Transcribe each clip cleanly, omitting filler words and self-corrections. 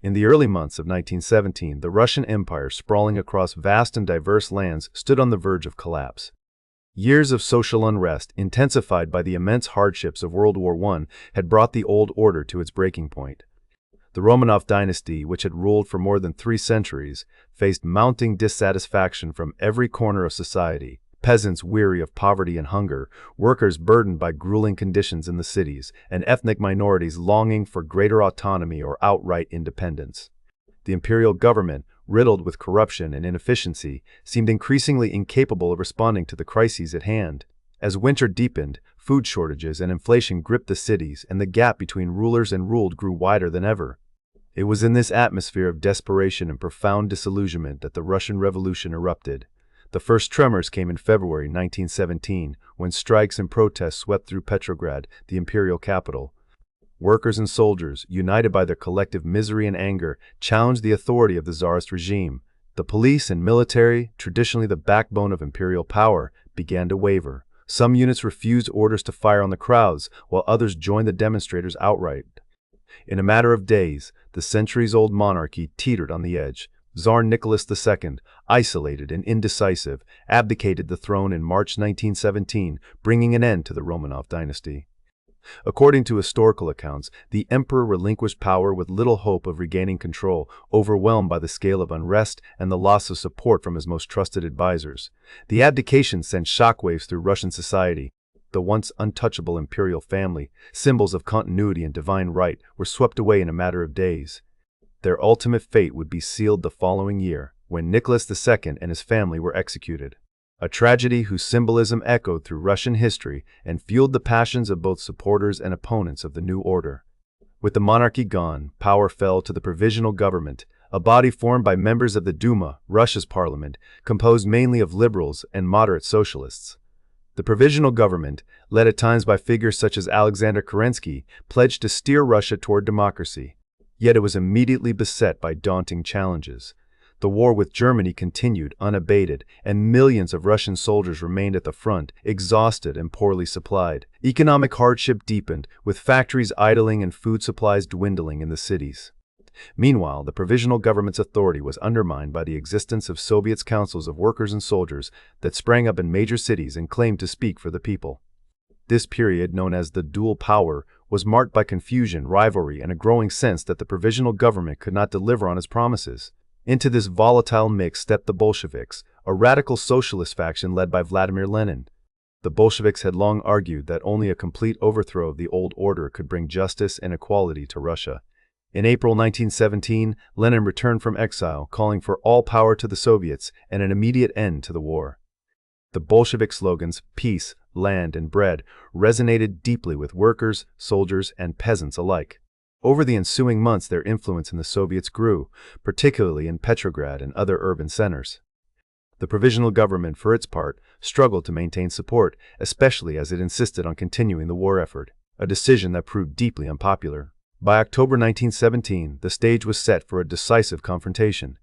In the early months of 1917, the Russian Empire, sprawling across vast and diverse lands, stood on the verge of collapse. Years of social unrest, intensified by the immense hardships of World War I, had brought the old order to its breaking point. The Romanov dynasty, which had ruled for more than 3 centuries, faced mounting dissatisfaction from every corner of society. Peasants weary of poverty and hunger, workers burdened by grueling conditions in the cities, and ethnic minorities longing for greater autonomy or outright independence. The imperial government, riddled with corruption and inefficiency, seemed increasingly incapable of responding to the crises at hand. As winter deepened, food shortages and inflation gripped the cities, and the gap between rulers and ruled grew wider than ever. It was in this atmosphere of desperation and profound disillusionment that the Russian Revolution erupted. The first tremors came in February 1917, when strikes and protests swept through Petrograd, the imperial capital. Workers and soldiers, united by their collective misery and anger, challenged the authority of the Tsarist regime. The police and military, traditionally the backbone of imperial power, began to waver. Some units refused orders to fire on the crowds, while others joined the demonstrators outright. In a matter of days, the centuries-old monarchy teetered on the edge. Tsar Nicholas II, isolated and indecisive, abdicated the throne in March 1917, bringing an end to the Romanov dynasty. According to historical accounts, the emperor relinquished power with little hope of regaining control, overwhelmed by the scale of unrest and the loss of support from his most trusted advisors. The abdication sent shockwaves through Russian society. The once untouchable imperial family, symbols of continuity and divine right, were swept away in a matter of days. Their ultimate fate would be sealed the following year, when Nicholas II and his family were executed. A tragedy whose symbolism echoed through Russian history and fueled the passions of both supporters and opponents of the new order. With the monarchy gone, power fell to the provisional government, a body formed by members of the Duma, Russia's parliament, composed mainly of liberals and moderate socialists. The provisional government, led at times by figures such as Alexander Kerensky, pledged to steer Russia toward democracy. Yet it was immediately beset by daunting challenges. The war with Germany continued unabated, and millions of Russian soldiers remained at the front, exhausted and poorly supplied. Economic hardship deepened, with factories idling and food supplies dwindling in the cities. Meanwhile, the provisional government's authority was undermined by the existence of Soviet councils of workers and soldiers that sprang up in major cities and claimed to speak for the people. This period, known as the dual power, was marked by confusion, rivalry, and a growing sense that the provisional government could not deliver on its promises. Into this volatile mix stepped the Bolsheviks, a radical socialist faction led by Vladimir Lenin. The Bolsheviks had long argued that only a complete overthrow of the old order could bring justice and equality to Russia. In April 1917, Lenin returned from exile, calling for all power to the Soviets and an immediate end to the war. The Bolshevik slogans, peace, land, and bread, resonated deeply with workers, soldiers, and peasants alike. Over the ensuing months, their influence in the Soviets grew, particularly in Petrograd and other urban centers. The provisional government, for its part, struggled to maintain support, especially as it insisted on continuing the war effort, a decision that proved deeply unpopular. By October 1917, the stage was set for a decisive confrontation.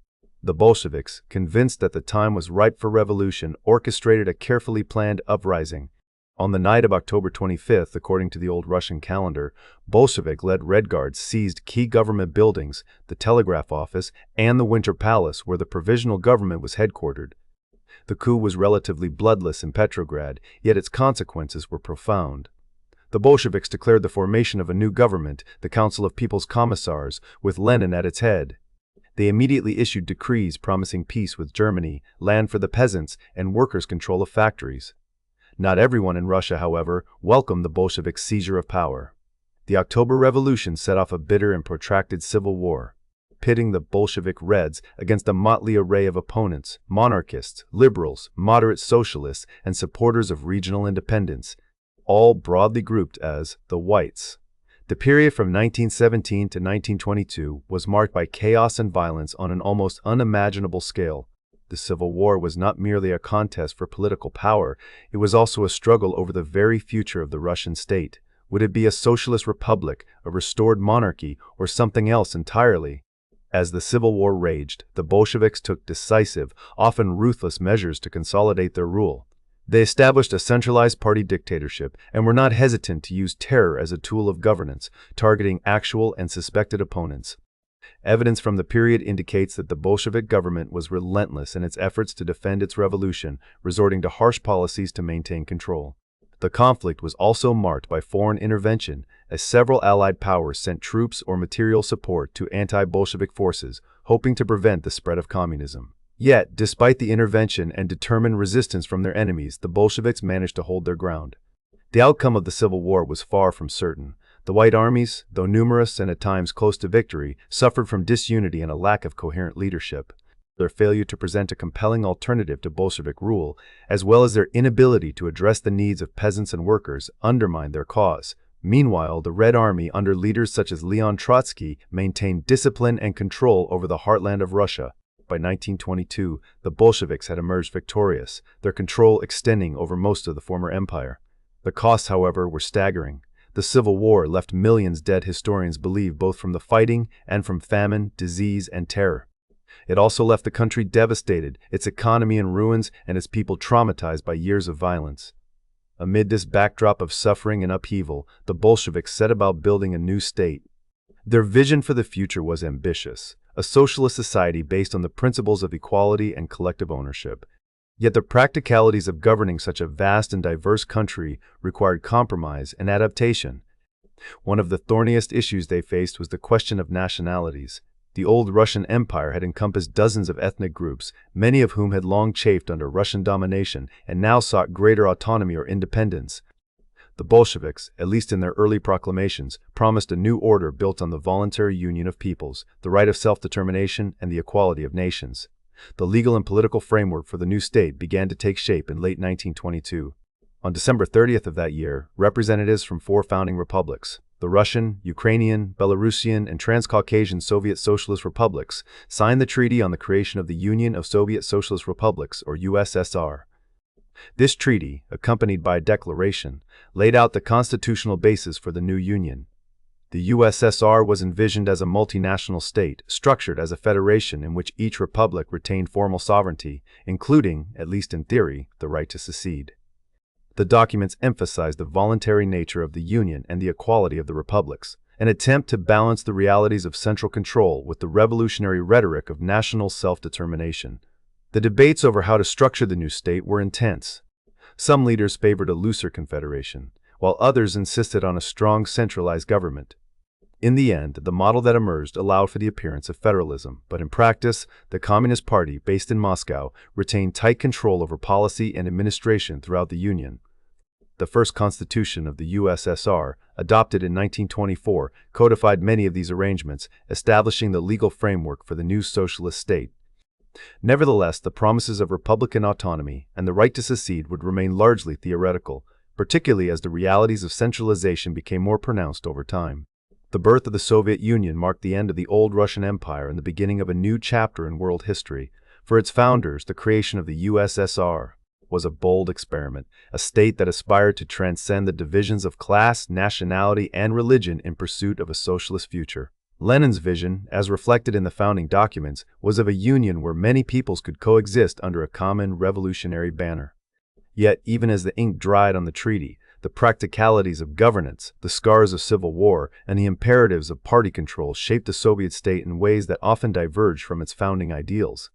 The Bolsheviks, convinced that the time was ripe for revolution, orchestrated a carefully planned uprising. On the night of October 25th, according to the old Russian calendar, Bolshevik-led Red Guards seized key government buildings, the telegraph office, and the Winter Palace, where the provisional government was headquartered. The coup was relatively bloodless in Petrograd, yet its consequences were profound. The Bolsheviks declared the formation of a new government, the Council of People's Commissars, with Lenin at its head. They immediately issued decrees promising peace with Germany, land for the peasants, and workers' control of factories. Not everyone in Russia, however, welcomed the Bolshevik seizure of power. The October Revolution set off a bitter and protracted civil war, pitting the Bolshevik Reds against a motley array of opponents, monarchists, liberals, moderate socialists, and supporters of regional independence, all broadly grouped as the Whites. The period from 1917 to 1922 was marked by chaos and violence on an almost unimaginable scale. The Civil War was not merely a contest for political power, it was also a struggle over the very future of the Russian state. Would it be a socialist republic, a restored monarchy, or something else entirely? As the Civil War raged, the Bolsheviks took decisive, often ruthless measures to consolidate their rule. They established a centralized party dictatorship and were not hesitant to use terror as a tool of governance, targeting actual and suspected opponents. Evidence from the period indicates that the Bolshevik government was relentless in its efforts to defend its revolution, resorting to harsh policies to maintain control. The conflict was also marked by foreign intervention, as several Allied powers sent troops or material support to anti-Bolshevik forces, hoping to prevent the spread of communism. Yet, despite the intervention and determined resistance from their enemies, the Bolsheviks managed to hold their ground. The outcome of the Civil War was far from certain. The White Armies, though numerous and at times close to victory, suffered from disunity and a lack of coherent leadership. Their failure to present a compelling alternative to Bolshevik rule, as well as their inability to address the needs of peasants and workers, undermined their cause. Meanwhile, the Red Army, under leaders such as Leon Trotsky, maintained discipline and control over the heartland of Russia. By 1922, the Bolsheviks had emerged victorious, their control extending over most of the former empire. The costs, however, were staggering. The Civil War left millions dead, historians believe, both from the fighting and from famine, disease, and terror. It also left the country devastated, its economy in ruins, and its people traumatized by years of violence. Amid this backdrop of suffering and upheaval, the Bolsheviks set about building a new state. Their vision for the future was ambitious, a socialist society based on the principles of equality and collective ownership. Yet the practicalities of governing such a vast and diverse country required compromise and adaptation. One of the thorniest issues they faced was the question of nationalities. The old Russian Empire had encompassed dozens of ethnic groups, many of whom had long chafed under Russian domination and now sought greater autonomy or independence. The Bolsheviks, at least in their early proclamations, promised a new order built on the voluntary union of peoples, the right of self-determination, and the equality of nations. The legal and political framework for the new state began to take shape in late 1922. On December 30th of that year, representatives from 4 founding republics, the Russian, Ukrainian, Belarusian, and Transcaucasian Soviet Socialist Republics, signed the Treaty on the Creation of the Union of Soviet Socialist Republics, or USSR. This treaty, accompanied by a declaration, laid out the constitutional basis for the new union. The USSR was envisioned as a multinational state, structured as a federation in which each republic retained formal sovereignty, including, at least in theory, the right to secede. The documents emphasized the voluntary nature of the union and the equality of the republics, an attempt to balance the realities of central control with the revolutionary rhetoric of national self-determination. The debates over how to structure the new state were intense. Some leaders favored a looser confederation, while others insisted on a strong centralized government. In the end, the model that emerged allowed for the appearance of federalism, but in practice, the Communist Party, based in Moscow, retained tight control over policy and administration throughout the Union. The first constitution of the USSR, adopted in 1924, codified many of these arrangements, establishing the legal framework for the new socialist state. Nevertheless, the promises of republican autonomy and the right to secede would remain largely theoretical, particularly as the realities of centralization became more pronounced over time. The birth of the Soviet Union marked the end of the old Russian Empire and the beginning of a new chapter in world history. For its founders, the creation of the USSR was a bold experiment, a state that aspired to transcend the divisions of class, nationality, and religion in pursuit of a socialist future. Lenin's vision, as reflected in the founding documents, was of a union where many peoples could coexist under a common revolutionary banner. Yet, even as the ink dried on the treaty, the practicalities of governance, the scars of civil war, and the imperatives of party control shaped the Soviet state in ways that often diverged from its founding ideals.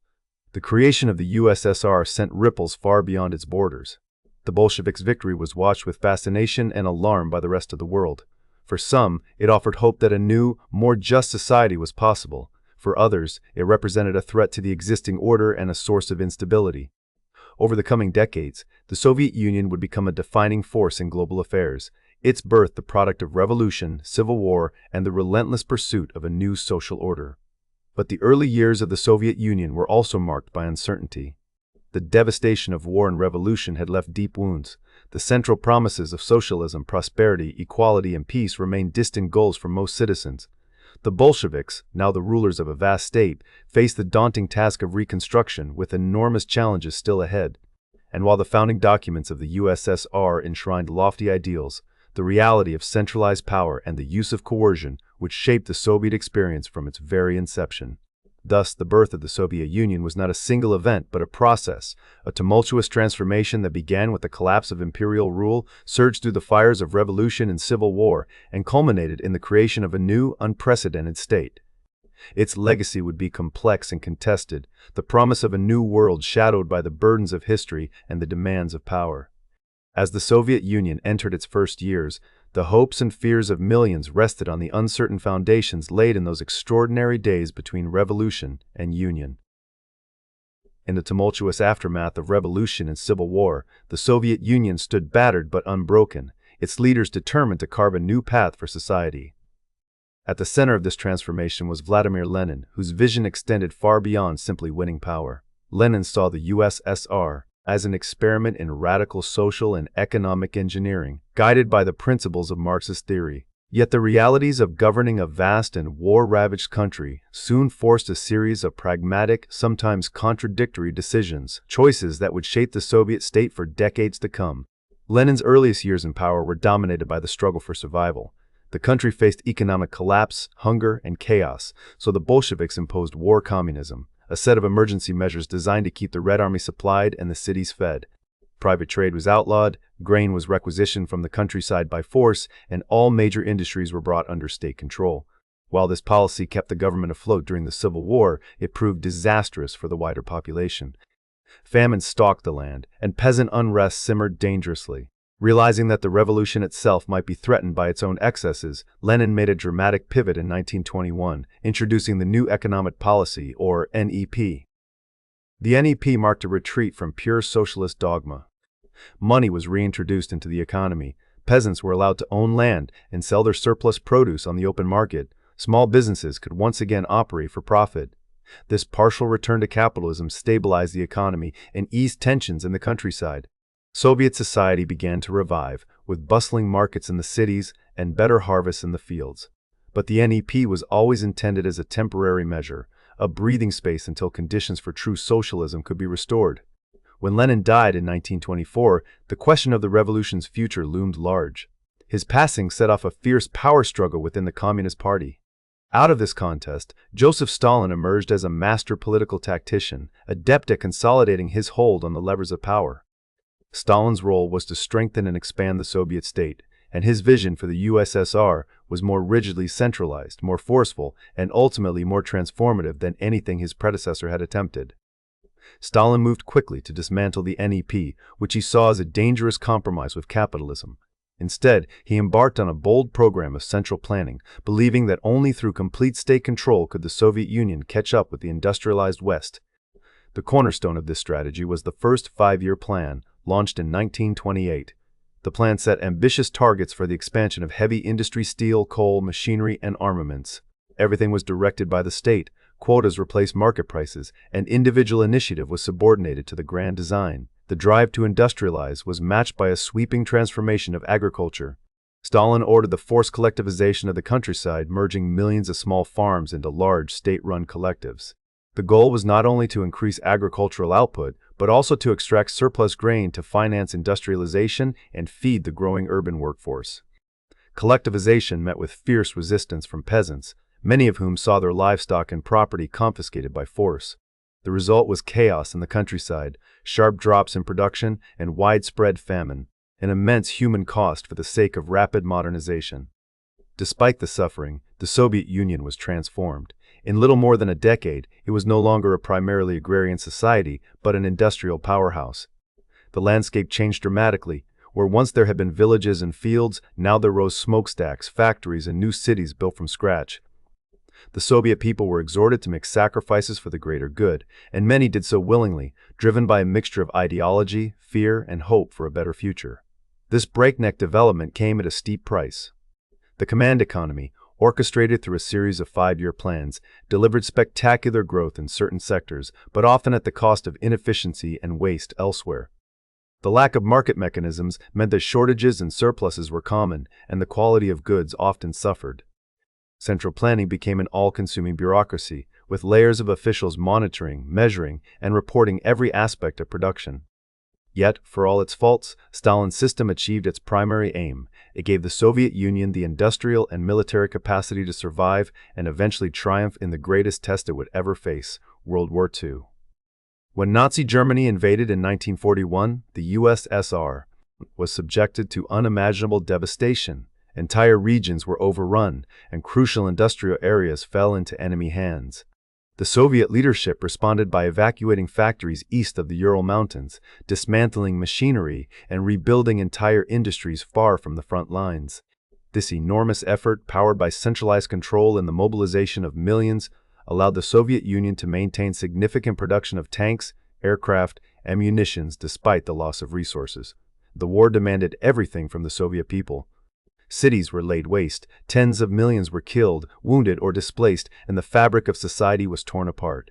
The creation of the USSR sent ripples far beyond its borders. The Bolsheviks' victory was watched with fascination and alarm by the rest of the world. For some, it offered hope that a new, more just society was possible. For others, it represented a threat to the existing order and a source of instability. Over the coming decades, the Soviet Union would become a defining force in global affairs, its birth the product of revolution, civil war, and the relentless pursuit of a new social order. But the early years of the Soviet Union were also marked by uncertainty. The devastation of war and revolution had left deep wounds. The central promises of socialism, prosperity, equality, and peace remained distant goals for most citizens. The Bolsheviks, now the rulers of a vast state, faced the daunting task of reconstruction with enormous challenges still ahead. And while the founding documents of the USSR enshrined lofty ideals, the reality of centralized power and the use of coercion would shape the Soviet experience from its very inception. Thus, the birth of the Soviet Union was not a single event, but a process, a tumultuous transformation that began with the collapse of imperial rule, surged through the fires of revolution and civil war, and culminated in the creation of a new, unprecedented state. Its legacy would be complex and contested, the promise of a new world shadowed by the burdens of history and the demands of power. As the Soviet Union entered its first years, the hopes and fears of millions rested on the uncertain foundations laid in those extraordinary days between revolution and union. In the tumultuous aftermath of revolution and civil war, the Soviet Union stood battered but unbroken, its leaders determined to carve a new path for society. At the center of this transformation was Vladimir Lenin, whose vision extended far beyond simply winning power. Lenin saw the USSR as an experiment in radical social and economic engineering, guided by the principles of Marxist theory. Yet the realities of governing a vast and war-ravaged country soon forced a series of pragmatic, sometimes contradictory decisions, choices that would shape the Soviet state for decades to come. Lenin's earliest years in power were dominated by the struggle for survival. The country faced economic collapse, hunger, and chaos, so the Bolsheviks imposed war communism, a set of emergency measures designed to keep the Red Army supplied and the cities fed. Private trade was outlawed, grain was requisitioned from the countryside by force, and all major industries were brought under state control. While this policy kept the government afloat during the Civil War, it proved disastrous for the wider population. Famine stalked the land, and peasant unrest simmered dangerously. Realizing that the revolution itself might be threatened by its own excesses, Lenin made a dramatic pivot in 1921, introducing the New Economic Policy, or NEP. The NEP marked a retreat from pure socialist dogma. Money was reintroduced into the economy. Peasants were allowed to own land and sell their surplus produce on the open market. Small businesses could once again operate for profit. This partial return to capitalism stabilized the economy and eased tensions in the countryside. Soviet society began to revive, with bustling markets in the cities and better harvests in the fields. But the NEP was always intended as a temporary measure, a breathing space until conditions for true socialism could be restored. When Lenin died in 1924, the question of the revolution's future loomed large. His passing set off a fierce power struggle within the Communist Party. Out of this contest, Joseph Stalin emerged as a master political tactician, adept at consolidating his hold on the levers of power. Stalin's role was to strengthen and expand the Soviet state, and his vision for the USSR was more rigidly centralized, more forceful, and ultimately more transformative than anything his predecessor had attempted. Stalin moved quickly to dismantle the NEP, which he saw as a dangerous compromise with capitalism. Instead, he embarked on a bold program of central planning, believing that only through complete state control could the Soviet Union catch up with the industrialized West. The cornerstone of this strategy was the first five-year plan, launched in 1928. The plan set ambitious targets for the expansion of heavy industry, steel, coal, machinery, and armaments. Everything was directed by the state, quotas replaced market prices, and individual initiative was subordinated to the grand design. The drive to industrialize was matched by a sweeping transformation of agriculture. Stalin ordered the forced collectivization of the countryside, merging millions of small farms into large state-run collectives. The goal was not only to increase agricultural output, but also to extract surplus grain to finance industrialization and feed the growing urban workforce. Collectivization met with fierce resistance from peasants, many of whom saw their livestock and property confiscated by force. The result was chaos in the countryside, sharp drops in production, and widespread famine, an immense human cost for the sake of rapid modernization. Despite the suffering, the Soviet Union was transformed. In little more than a decade, it was no longer a primarily agrarian society, but an industrial powerhouse. The landscape changed dramatically. Where once there had been villages and fields, now there rose smokestacks, factories, and new cities built from scratch. The Soviet people were exhorted to make sacrifices for the greater good, and many did so willingly, driven by a mixture of ideology, fear, and hope for a better future. This breakneck development came at a steep price. The command economy, orchestrated through a series of five-year plans, delivered spectacular growth in certain sectors, but often at the cost of inefficiency and waste elsewhere. The lack of market mechanisms meant that shortages and surpluses were common, and the quality of goods often suffered. Central planning became an all-consuming bureaucracy, with layers of officials monitoring, measuring, and reporting every aspect of production. Yet, for all its faults, Stalin's system achieved its primary aim. It gave the Soviet Union the industrial and military capacity to survive and eventually triumph in the greatest test it would ever face, World War II. When Nazi Germany invaded in 1941, the USSR was subjected to unimaginable devastation. Entire regions were overrun, and crucial industrial areas fell into enemy hands. The Soviet leadership responded by evacuating factories east of the Ural Mountains, dismantling machinery, and rebuilding entire industries far from the front lines. This enormous effort, powered by centralized control and the mobilization of millions, allowed the Soviet Union to maintain significant production of tanks, aircraft, and munitions despite the loss of resources. The war demanded everything from the Soviet people. Cities were laid waste, tens of millions were killed, wounded, or displaced, and the fabric of society was torn apart.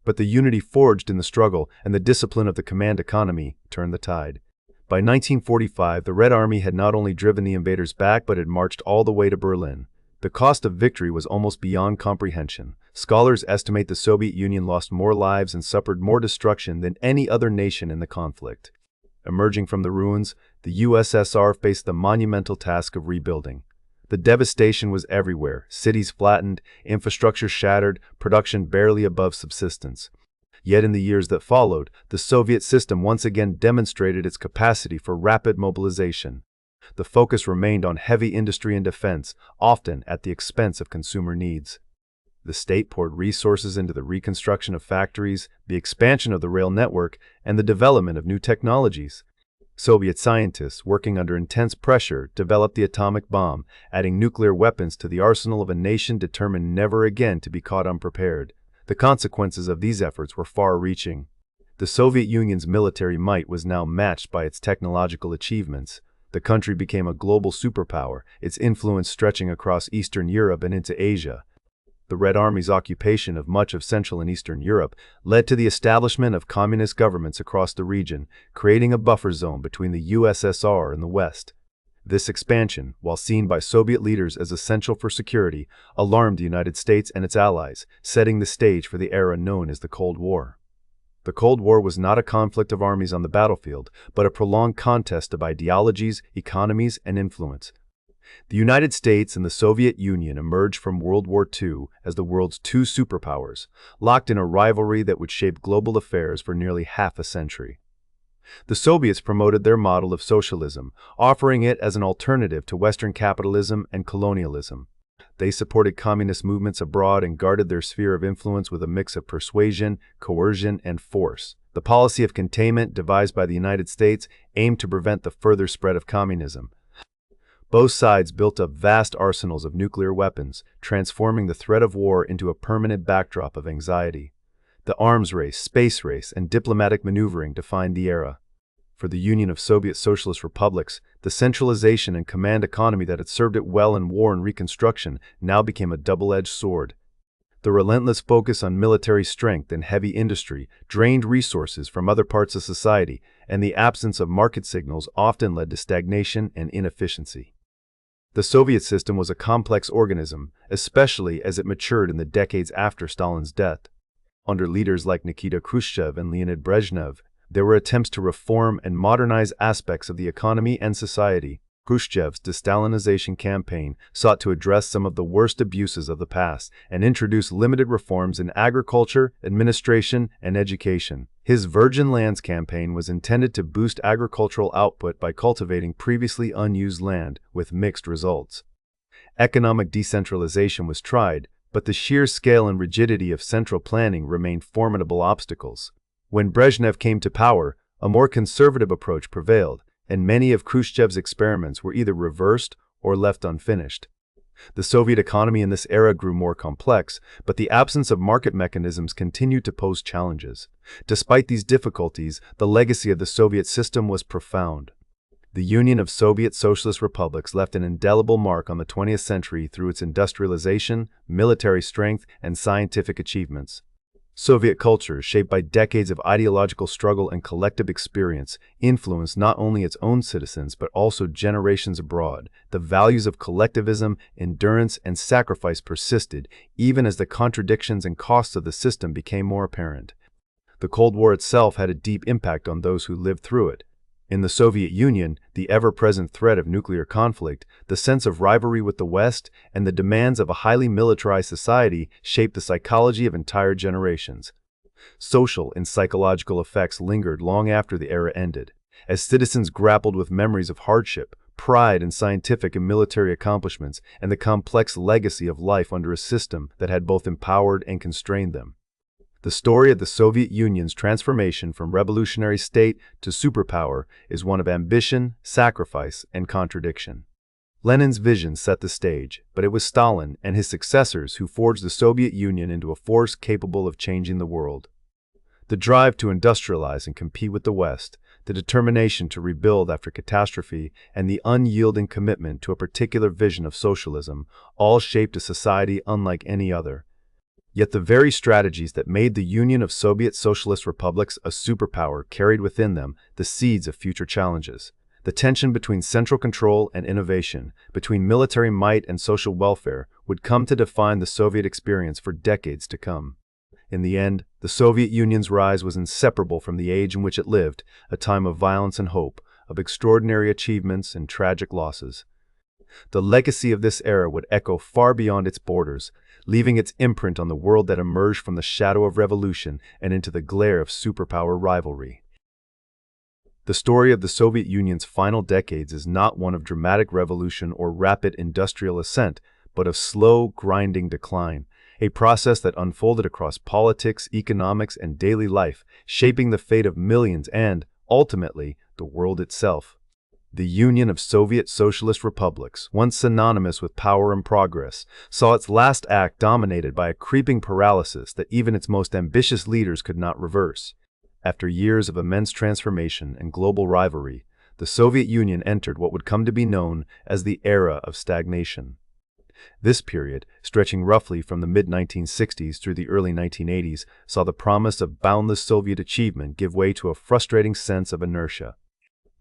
But the unity forged in the struggle and the discipline of the command economy turned the tide. By 1945, the Red Army had not only driven the invaders back but had marched all the way to Berlin. The cost of victory was almost beyond comprehension. Scholars estimate the Soviet Union lost more lives and suffered more destruction than any other nation in the conflict. Emerging from the ruins, the USSR faced the monumental task of rebuilding. The devastation was everywhere: cities flattened, infrastructure shattered, production barely above subsistence. Yet in the years that followed, the Soviet system once again demonstrated its capacity for rapid mobilization. The focus remained on heavy industry and defense, often at the expense of consumer needs. The state poured resources into the reconstruction of factories, the expansion of the rail network, and the development of new technologies. Soviet scientists, working under intense pressure, developed the atomic bomb, adding nuclear weapons to the arsenal of a nation determined never again to be caught unprepared. The consequences of these efforts were far-reaching. The Soviet Union's military might was now matched by its technological achievements. The country became a global superpower, its influence stretching across Eastern Europe and into Asia. The Red Army's occupation of much of Central and Eastern Europe led to the establishment of communist governments across the region, creating a buffer zone between the USSR and the West. This expansion, while seen by Soviet leaders as essential for security, alarmed the United States and its allies, setting the stage for the era known as the Cold War. The Cold War was not a conflict of armies on the battlefield, but a prolonged contest of ideologies, economies, and influence. The United States and the Soviet Union emerged from World War II as the world's two superpowers, locked in a rivalry that would shape global affairs for nearly half a century. The Soviets promoted their model of socialism, offering it as an alternative to Western capitalism and colonialism. They supported communist movements abroad and guarded their sphere of influence with a mix of persuasion, coercion, and force. The policy of containment devised by the United States aimed to prevent the further spread of communism. Both sides built up vast arsenals of nuclear weapons, transforming the threat of war into a permanent backdrop of anxiety. The arms race, space race, and diplomatic maneuvering defined the era. For the Union of Soviet Socialist Republics, the centralization and command economy that had served it well in war and reconstruction now became a double-edged sword. The relentless focus on military strength and heavy industry drained resources from other parts of society, and the absence of market signals often led to stagnation and inefficiency. The Soviet system was a complex organism, especially as it matured in the decades after Stalin's death. Under leaders like Nikita Khrushchev and Leonid Brezhnev, there were attempts to reform and modernize aspects of the economy and society. Khrushchev's de-Stalinization campaign sought to address some of the worst abuses of the past and introduce limited reforms in agriculture, administration, and education. His Virgin Lands campaign was intended to boost agricultural output by cultivating previously unused land, with mixed results. Economic decentralization was tried, but the sheer scale and rigidity of central planning remained formidable obstacles. When Brezhnev came to power, a more conservative approach prevailed, and many of Khrushchev's experiments were either reversed or left unfinished. The Soviet economy in this era grew more complex, but the absence of market mechanisms continued to pose challenges. Despite these difficulties, the legacy of the Soviet system was profound. The Union of Soviet Socialist Republics left an indelible mark on the 20th century through its industrialization, military strength, and scientific achievements. Soviet culture, shaped by decades of ideological struggle and collective experience, influenced not only its own citizens but also generations abroad. The values of collectivism, endurance, and sacrifice persisted, even as the contradictions and costs of the system became more apparent. The Cold War itself had a deep impact on those who lived through it. In the Soviet Union, the ever-present threat of nuclear conflict, the sense of rivalry with the West, and the demands of a highly militarized society shaped the psychology of entire generations. Social and psychological effects lingered long after the era ended. As citizens grappled with memories of hardship, pride in scientific and military accomplishments, and the complex legacy of life under a system that had both empowered and constrained them. The story of the Soviet Union's transformation from revolutionary state to superpower is one of ambition, sacrifice, and contradiction. Lenin's vision set the stage, but it was Stalin and his successors who forged the Soviet Union into a force capable of changing the world. The drive to industrialize and compete with the West, the determination to rebuild after catastrophe, and the unyielding commitment to a particular vision of socialism all shaped a society unlike any other. Yet the very strategies that made the Union of Soviet Socialist Republics a superpower carried within them the seeds of future challenges. The tension between central control and innovation, between military might and social welfare, would come to define the Soviet experience for decades to come. In the end, the Soviet Union's rise was inseparable from the age in which it lived, a time of violence and hope, of extraordinary achievements and tragic losses. The legacy of this era would echo far beyond its borders, leaving its imprint on the world that emerged from the shadow of revolution and into the glare of superpower rivalry. The story of the Soviet Union's final decades is not one of dramatic revolution or rapid industrial ascent, but of slow, grinding decline, a process that unfolded across politics, economics, and daily life, shaping the fate of millions and, ultimately, the world itself. The Union of Soviet Socialist Republics, once synonymous with power and progress, saw its last act dominated by a creeping paralysis that even its most ambitious leaders could not reverse. After years of immense transformation and global rivalry, the Soviet Union entered what would come to be known as the era of stagnation. This period, stretching roughly from the mid-1960s through the early 1980s, saw the promise of boundless Soviet achievement give way to a frustrating sense of inertia.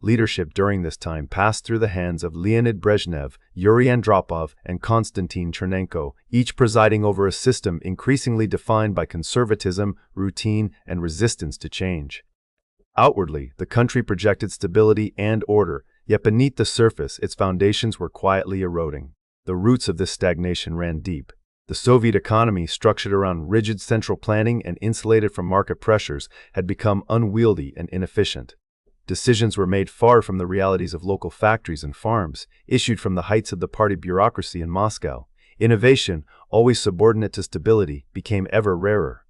Leadership during this time passed through the hands of Leonid Brezhnev, Yuri Andropov, and Konstantin Chernenko, each presiding over a system increasingly defined by conservatism, routine, and resistance to change. Outwardly, the country projected stability and order, yet beneath the surface, its foundations were quietly eroding. The roots of this stagnation ran deep. The Soviet economy, structured around rigid central planning and insulated from market pressures, had become unwieldy and inefficient. Decisions were made far from the realities of local factories and farms, issued from the heights of the party bureaucracy in Moscow. Innovation, always subordinate to stability, became ever rarer.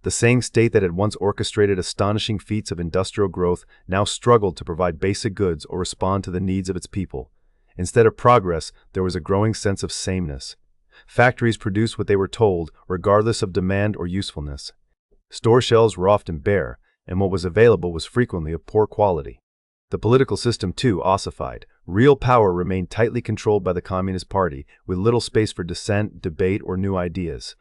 The same state that had once orchestrated astonishing feats of industrial growth now struggled to provide basic goods or respond to the needs of its people. Instead of progress, there was a growing sense of sameness. Factories produced what they were told, regardless of demand or usefulness. Store shelves were often bare, and what was available was frequently of poor quality. The political system, too, ossified. Real power remained tightly controlled by the Communist Party, with little space for dissent, debate, or new ideas.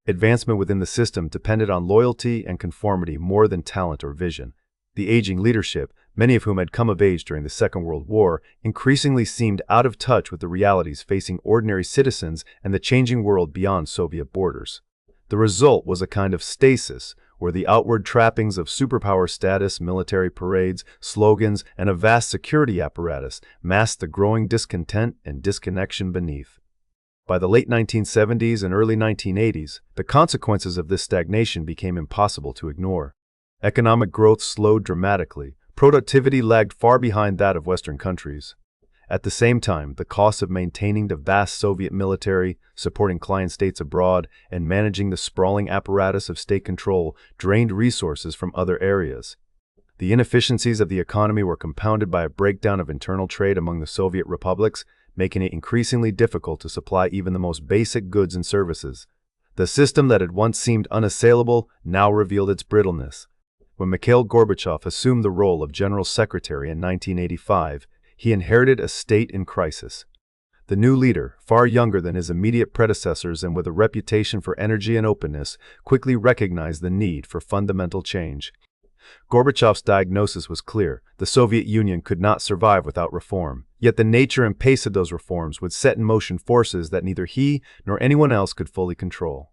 Advancement within the system depended on loyalty and conformity more than talent or vision. The aging leadership, many of whom had come of age during the Second World War, increasingly seemed out of touch with the realities facing ordinary citizens and the changing world beyond Soviet borders. The result was a kind of stasis, where the outward trappings of superpower status, military parades, slogans, and a vast security apparatus masked the growing discontent and disconnection beneath. By the late 1970s and early 1980s, the consequences of this stagnation became impossible to ignore. Economic growth slowed dramatically. Productivity lagged far behind that of Western countries. At the same time, the costs of maintaining the vast Soviet military, supporting client states abroad, and managing the sprawling apparatus of state control drained resources from other areas. The inefficiencies of the economy were compounded by a breakdown of internal trade among the Soviet republics, making it increasingly difficult to supply even the most basic goods and services. The system that had once seemed unassailable now revealed its brittleness. When Mikhail Gorbachev assumed the role of General Secretary in 1985, he inherited a state in crisis. The new leader, far younger than his immediate predecessors and with a reputation for energy and openness, quickly recognized the need for fundamental change. Gorbachev's diagnosis was clear: the Soviet Union could not survive without reform. Yet the nature and pace of those reforms would set in motion forces that neither he nor anyone else could fully control.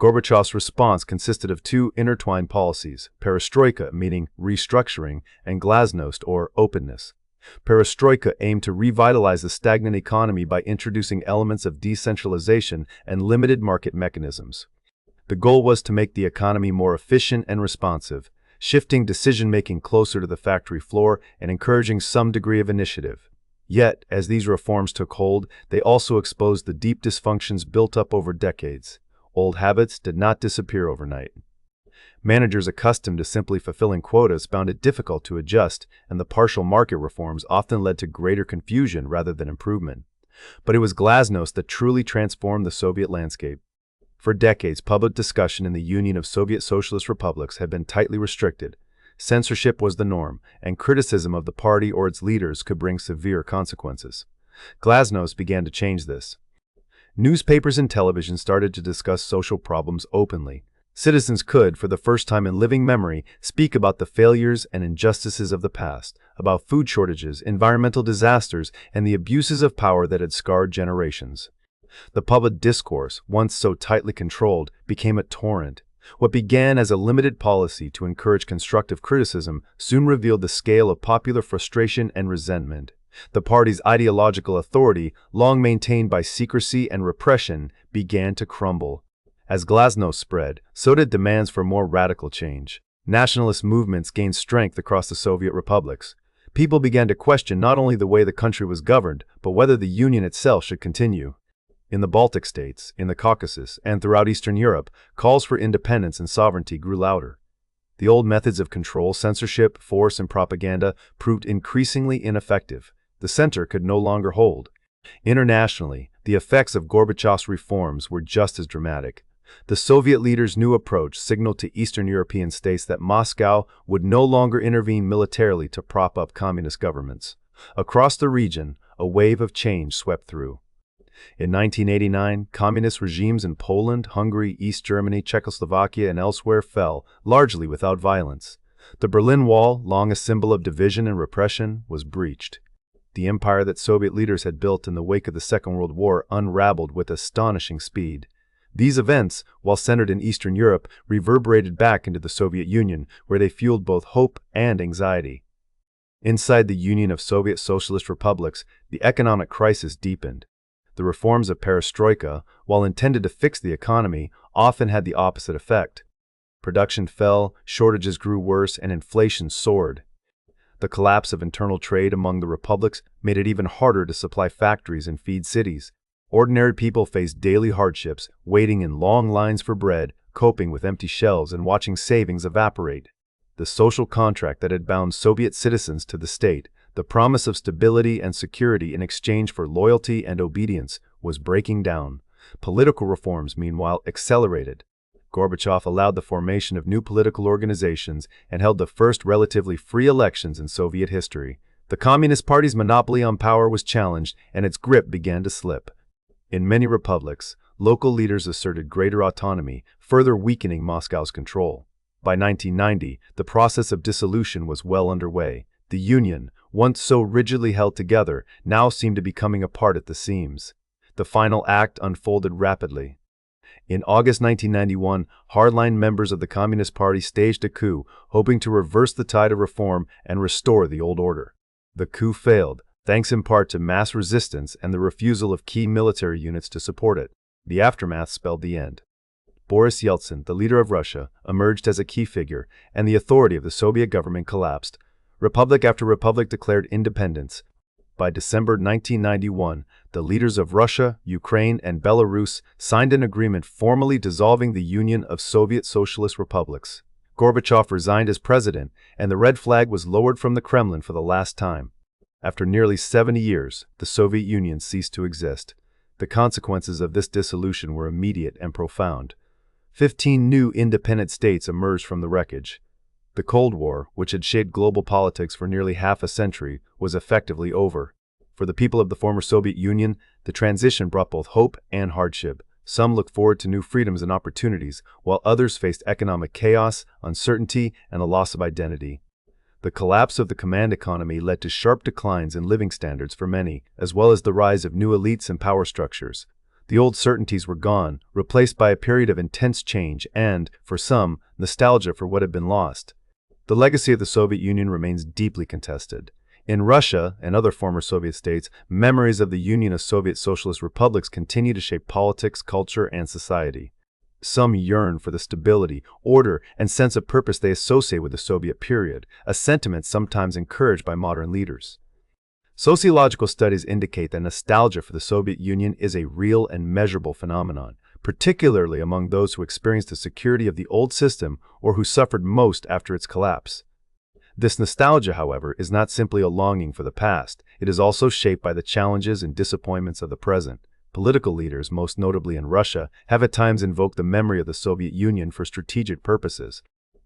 Gorbachev's response consisted of two intertwined policies: perestroika, meaning restructuring, and glasnost, or openness. Perestroika aimed to revitalize the stagnant economy by introducing elements of decentralization and limited market mechanisms. The goal was to make the economy more efficient and responsive, shifting decision-making closer to the factory floor and encouraging some degree of initiative. Yet, as these reforms took hold, they also exposed the deep dysfunctions built up over decades. Old habits did not disappear overnight. Managers accustomed to simply fulfilling quotas found it difficult to adjust, and the partial market reforms often led to greater confusion rather than improvement. But it was glasnost that truly transformed the Soviet landscape. For decades, public discussion in the Union of Soviet Socialist Republics had been tightly restricted. Censorship was the norm, and criticism of the party or its leaders could bring severe consequences. Glasnost began to change this. Newspapers and television started to discuss social problems openly. Citizens could, for the first time in living memory, speak about the failures and injustices of the past, about food shortages, environmental disasters, and the abuses of power that had scarred generations. The public discourse, once so tightly controlled, became a torrent. What began as a limited policy to encourage constructive criticism soon revealed the scale of popular frustration and resentment. The party's ideological authority, long maintained by secrecy and repression, began to crumble. As glasnost spread, so did demands for more radical change. Nationalist movements gained strength across the Soviet republics. People began to question not only the way the country was governed, but whether the Union itself should continue. In the Baltic states, in the Caucasus, and throughout Eastern Europe, calls for independence and sovereignty grew louder. The old methods of control, censorship, force, and propaganda proved increasingly ineffective. The center could no longer hold. Internationally, the effects of Gorbachev's reforms were just as dramatic. The Soviet leaders' new approach signaled to Eastern European states that Moscow would no longer intervene militarily to prop up communist governments. Across the region, a wave of change swept through. In 1989, communist regimes in Poland, Hungary, East Germany, Czechoslovakia, and elsewhere fell, largely without violence. The Berlin Wall, long a symbol of division and repression, was breached. The empire that Soviet leaders had built in the wake of the Second World War unraveled with astonishing speed. These events, while centered in Eastern Europe, reverberated back into the Soviet Union, where they fueled both hope and anxiety. Inside the Union of Soviet Socialist Republics, the economic crisis deepened. The reforms of perestroika, while intended to fix the economy, often had the opposite effect. Production fell, shortages grew worse, and inflation soared. The collapse of internal trade among the republics made it even harder to supply factories and feed cities. Ordinary people faced daily hardships, waiting in long lines for bread, coping with empty shelves, and watching savings evaporate. The social contract that had bound Soviet citizens to the state, the promise of stability and security in exchange for loyalty and obedience, was breaking down. Political reforms, meanwhile, accelerated. Gorbachev allowed the formation of new political organizations and held the first relatively free elections in Soviet history. The Communist Party's monopoly on power was challenged, and its grip began to slip. In many republics, local leaders asserted greater autonomy, further weakening Moscow's control. By 1990, the process of dissolution was well underway. The Union, once so rigidly held together, now seemed to be coming apart at the seams. The final act unfolded rapidly. In August 1991, hardline members of the Communist Party staged a coup, hoping to reverse the tide of reform and restore the old order. The coup failed, thanks in part to mass resistance and the refusal of key military units to support it. The aftermath spelled the end. Boris Yeltsin, the leader of Russia, emerged as a key figure, and the authority of the Soviet government collapsed. Republic after republic declared independence. By December 1991, the leaders of Russia, Ukraine, and Belarus signed an agreement formally dissolving the Union of Soviet Socialist Republics. Gorbachev resigned as president, and the red flag was lowered from the Kremlin for the last time. After nearly 70 years, the Soviet Union ceased to exist. The consequences of this dissolution were immediate and profound. 15 new independent states emerged from the wreckage. The Cold War, which had shaped global politics for nearly half a century, was effectively over. For the people of the former Soviet Union, the transition brought both hope and hardship. Some looked forward to new freedoms and opportunities, while others faced economic chaos, uncertainty, and a loss of identity. The collapse of the command economy led to sharp declines in living standards for many, as well as the rise of new elites and power structures. The old certainties were gone, replaced by a period of intense change and, for some, nostalgia for what had been lost. The legacy of the Soviet Union remains deeply contested. In Russia and other former Soviet states, memories of the Union of Soviet Socialist Republics continue to shape politics, culture, and society. Some yearn for the stability, order, and sense of purpose they associate with the Soviet period, a sentiment sometimes encouraged by modern leaders. Sociological studies indicate that nostalgia for the Soviet Union is a real and measurable phenomenon, particularly among those who experienced the security of the old system or who suffered most after its collapse. This nostalgia, however, is not simply a longing for the past. It is also shaped by the challenges and disappointments of the present. Political leaders, most notably in Russia, have at times invoked the memory of the Soviet Union for strategic purposes.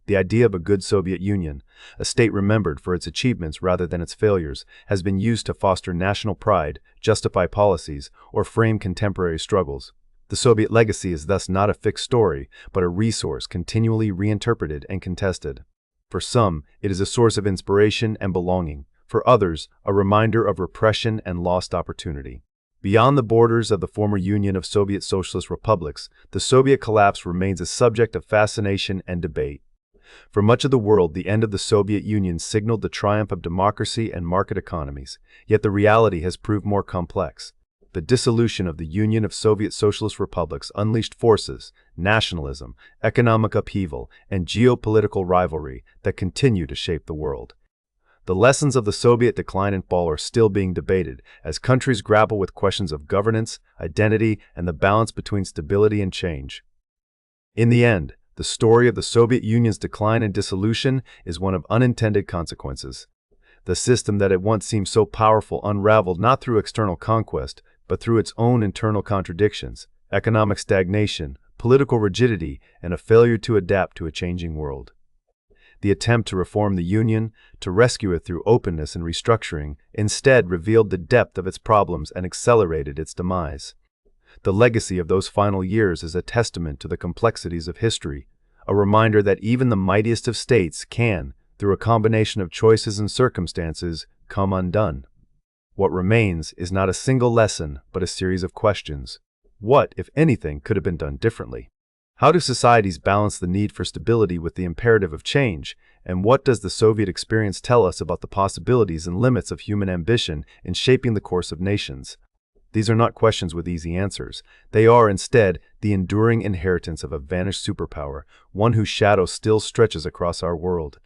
The idea of a good Soviet Union, a state remembered for its achievements rather than its failures, has been used to foster national pride, justify policies, or frame contemporary struggles. The Soviet legacy is thus not a fixed story, but a resource continually reinterpreted and contested. For some, it is a source of inspiration and belonging. For others, a reminder of repression and lost opportunity. Beyond the borders of the former Union of Soviet Socialist Republics, the Soviet collapse remains a subject of fascination and debate. For much of the world, the end of the Soviet Union signaled the triumph of democracy and market economies, yet the reality has proved more complex. The dissolution of the Union of Soviet Socialist Republics unleashed forces, nationalism, economic upheaval, and geopolitical rivalry that continue to shape the world. The lessons of the Soviet decline and fall are still being debated as countries grapple with questions of governance, identity, and the balance between stability and change. In the end, the story of the Soviet Union's decline and dissolution is one of unintended consequences. The system that at once seemed so powerful unraveled not through external conquest, but through its own internal contradictions, economic stagnation, political rigidity, and a failure to adapt to a changing world. The attempt to reform the Union, to rescue it through openness and restructuring, instead revealed the depth of its problems and accelerated its demise. The legacy of those final years is a testament to the complexities of history, a reminder that even the mightiest of states can, through a combination of choices and circumstances, come undone. What remains is not a single lesson, but a series of questions. What, if anything, could have been done differently? How do societies balance the need for stability with the imperative of change? And what does the Soviet experience tell us about the possibilities and limits of human ambition in shaping the course of nations? These are not questions with easy answers. They are, instead, the enduring inheritance of a vanished superpower, one whose shadow still stretches across our world.